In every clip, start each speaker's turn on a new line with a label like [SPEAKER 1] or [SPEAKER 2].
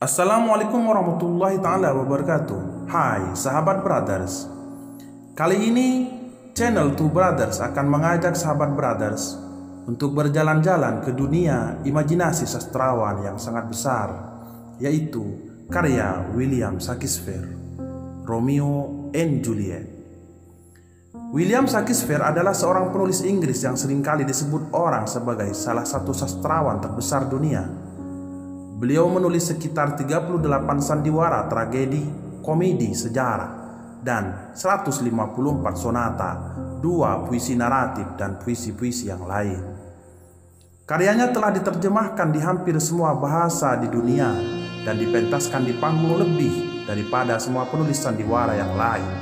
[SPEAKER 1] Assalamualaikum warahmatullahi ta'ala wabarakatuh. Hai sahabat brothers. Kali ini channel Two Brothers akan mengajak sahabat brothers untuk berjalan-jalan ke dunia imajinasi sastrawan yang sangat besar, yaitu karya William Shakespeare, Romeo and Juliet. William Shakespeare adalah seorang penulis Inggris yang seringkali disebut orang sebagai salah satu sastrawan terbesar dunia. Beliau menulis sekitar 38 sandiwara, tragedi, komedi, sejarah, dan 154 sonata, 2 puisi naratif, dan puisi-puisi yang lain. Karyanya telah diterjemahkan di hampir semua bahasa di dunia dan dipentaskan di panggung lebih daripada semua penulis sandiwara yang lain.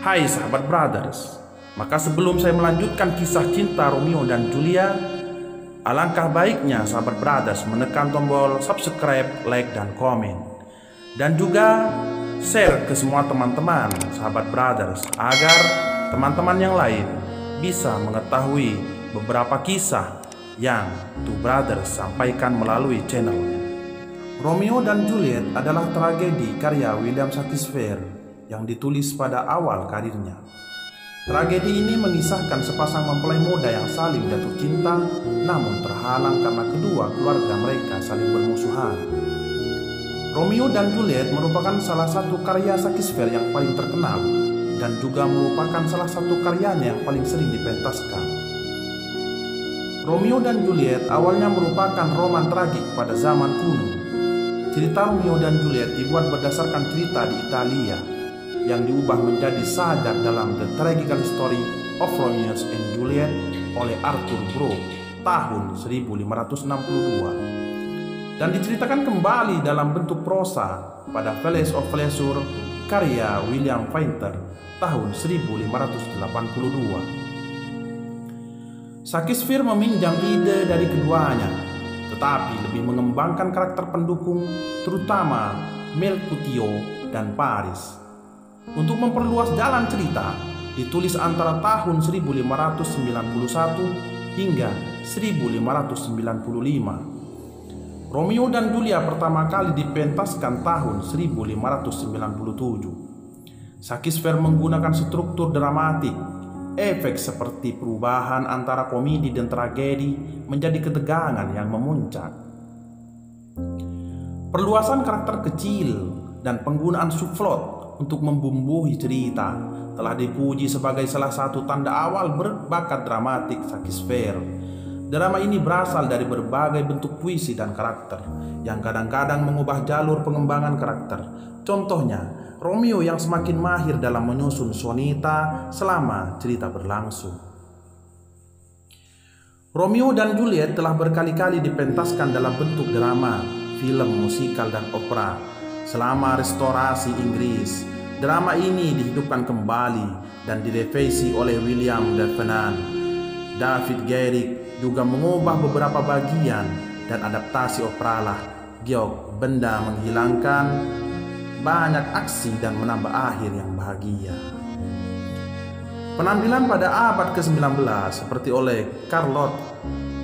[SPEAKER 1] Hai sahabat brothers, maka sebelum saya melanjutkan kisah cinta Romeo dan Julia, alangkah baiknya sahabat brothers menekan tombol subscribe, like, dan komen, dan juga share ke semua teman-teman sahabat brothers agar teman-teman yang lain bisa mengetahui beberapa kisah yang Two Brothers sampaikan melalui channelnya. Romeo dan Juliet adalah tragedi karya William Shakespeare yang ditulis pada awal karirnya. Tragedi ini mengisahkan sepasang mempelai muda yang saling jatuh cinta, namun terhalang karena kedua keluarga mereka saling bermusuhan. Romeo dan Juliet merupakan salah satu karya Shakespeare yang paling terkenal dan juga merupakan salah satu karyanya yang paling sering dipentaskan. Romeo dan Juliet awalnya merupakan roman tragik pada zaman kuno. Cerita Romeo dan Juliet dibuat berdasarkan cerita di Italia yang diubah menjadi sajak dalam The Tragical Story of Romeo and Juliet oleh Arthur Brough tahun 1562 dan diceritakan kembali dalam bentuk prosa pada Valley of Pleasure karya William Fainter tahun 1582. Shakespeare meminjam ide dari keduanya, tetapi lebih mengembangkan karakter pendukung, terutama Mercutio dan Paris. Untuk memperluas jalan cerita, ditulis antara tahun 1591 hingga 1595. Romeo dan Julia pertama kali dipentaskan tahun 1597. Shakespeare menggunakan struktur dramatik, efek seperti perubahan antara komedi dan tragedi menjadi ketegangan yang memuncak. Perluasan karakter kecil dan penggunaan subplot untuk membumbuhi cerita telah dipuji sebagai salah satu tanda awal berbakat dramatik Shakespeare. Drama ini berasal dari berbagai bentuk puisi dan karakter yang kadang-kadang mengubah jalur pengembangan karakter. Contohnya, Romeo yang semakin mahir dalam menyusun sonita selama cerita berlangsung. Romeo dan Juliet telah berkali-kali dipentaskan dalam bentuk drama, film, musikal, dan opera. Selama restorasi Inggris, drama ini dihidupkan kembali dan direvisi oleh William Davenant. David Garrick juga mengubah beberapa bagian dan adaptasi operalah Georg Benda menghilangkan banyak aksi dan menambah akhir yang bahagia. Penampilan pada abad ke-19 seperti oleh Charlotte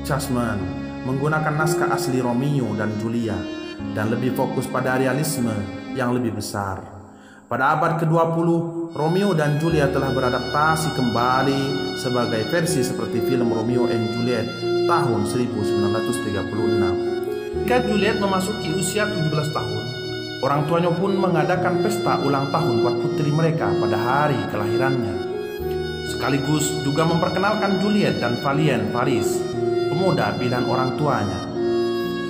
[SPEAKER 1] Chapman menggunakan naskah asli Romeo dan Julia dan lebih fokus pada realisme yang lebih besar. Pada abad ke-20, Romeo dan Juliet telah beradaptasi kembali sebagai versi seperti film Romeo and Juliet tahun 1936. Ketika Juliet memasuki usia 17 tahun, orang tuanya pun mengadakan pesta ulang tahun buat putri mereka pada hari kelahirannya. Sekaligus juga memperkenalkan Juliet dan Valien Paris, pemuda pilihan orang tuanya.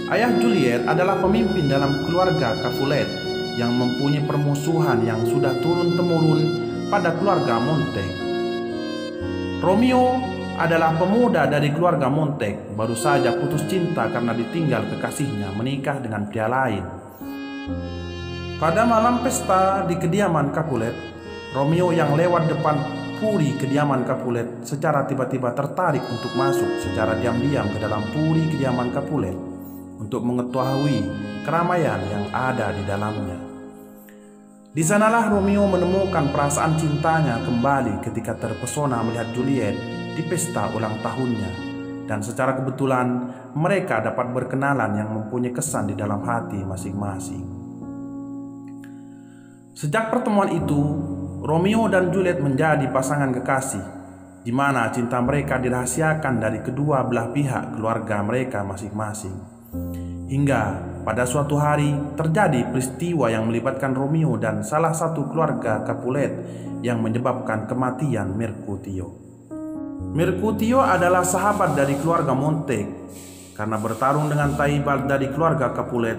[SPEAKER 1] Ayah Juliet adalah pemimpin dalam keluarga Capulet yang mempunyai permusuhan yang sudah turun-temurun pada keluarga Montague. Romeo adalah pemuda dari keluarga Montague, baru saja putus cinta karena ditinggal kekasihnya menikah dengan pria lain. Pada malam pesta di kediaman Capulet, Romeo yang lewat depan puri kediaman Capulet secara tiba-tiba tertarik untuk masuk secara diam-diam ke dalam puri kediaman Capulet untuk mengetahui keramaian yang ada di dalamnya. Di sanalah Romeo menemukan perasaan cintanya kembali ketika terpesona melihat Juliet di pesta ulang tahunnya. dan secara kebetulan mereka dapat berkenalan yang mempunyai kesan di dalam hati masing-masing. Sejak pertemuan itu, Romeo dan Juliet menjadi pasangan kekasih, di mana cinta mereka dirahasiakan dari kedua belah pihak keluarga mereka masing-masing. Hingga pada suatu hari terjadi peristiwa yang melibatkan Romeo dan salah satu keluarga Capulet yang menyebabkan kematian Mercutio. Mercutio adalah sahabat dari keluarga Montague karena bertarung dengan Tybalt dari keluarga Capulet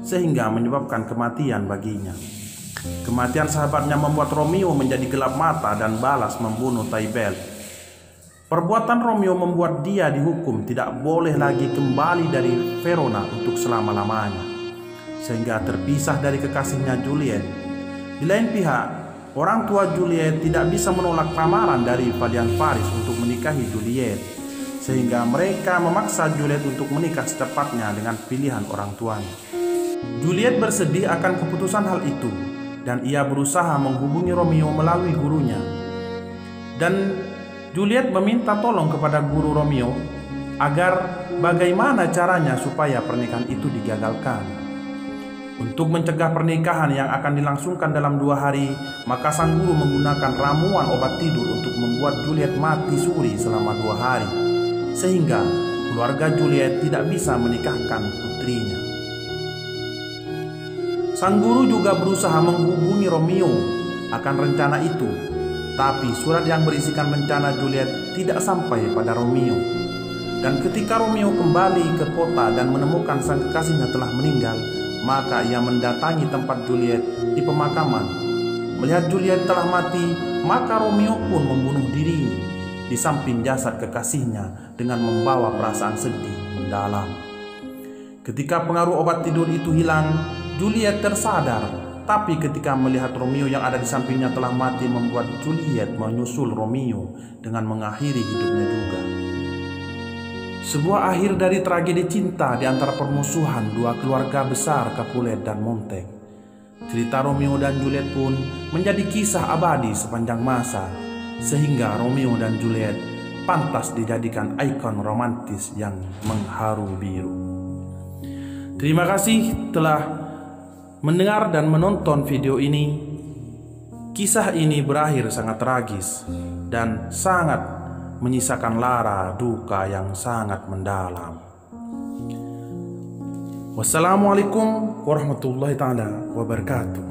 [SPEAKER 1] sehingga menyebabkan kematian baginya. Kematian sahabatnya membuat Romeo menjadi gelap mata dan balas membunuh Tybalt. Perbuatan Romeo membuat dia dihukum tidak boleh lagi kembali dari Verona untuk selama-lamanya, sehingga terpisah dari kekasihnya Juliet. Di lain pihak, orang tua Juliet tidak bisa menolak lamaran dari Valiant Paris untuk menikahi Juliet, sehingga mereka memaksa Juliet untuk menikah secepatnya dengan pilihan orang tuanya. Juliet bersedih akan keputusan hal itu, dan ia berusaha menghubungi Romeo melalui gurunya. Dan Juliet meminta tolong kepada guru Romeo agar bagaimana caranya supaya pernikahan itu digagalkan. Untuk mencegah pernikahan yang akan dilangsungkan dalam 2 hari, maka sang guru menggunakan ramuan obat tidur untuk membuat Juliet mati suri selama 2 hari, sehingga keluarga Juliet tidak bisa menikahkan putrinya. Sang guru juga berusaha menghubungi Romeo akan rencana itu, tapi surat yang berisikan rencana Juliet tidak sampai pada Romeo. Dan ketika Romeo kembali ke kota dan menemukan sang kekasihnya telah meninggal, maka ia mendatangi tempat Juliet di pemakaman. Melihat Juliet telah mati, maka Romeo pun membunuh diri di samping jasad kekasihnya dengan membawa perasaan sedih mendalam. Ketika pengaruh obat tidur itu hilang, Juliet tersadar. Tapi ketika melihat Romeo yang ada di sampingnya telah mati, membuat Juliet menyusul Romeo dengan mengakhiri hidupnya juga. Sebuah akhir dari tragedi cinta di antara permusuhan dua keluarga besar Capulet dan Montague. Cerita Romeo dan Juliet pun menjadi kisah abadi sepanjang masa, sehingga Romeo dan Juliet pantas dijadikan ikon romantis yang mengharu biru. Terima kasih telah mendengar dan menonton video ini. Kisah ini berakhir sangat tragis dan sangat menyisakan lara duka yang sangat mendalam. Wassalamualaikum warahmatullahi taala wabarakatuh.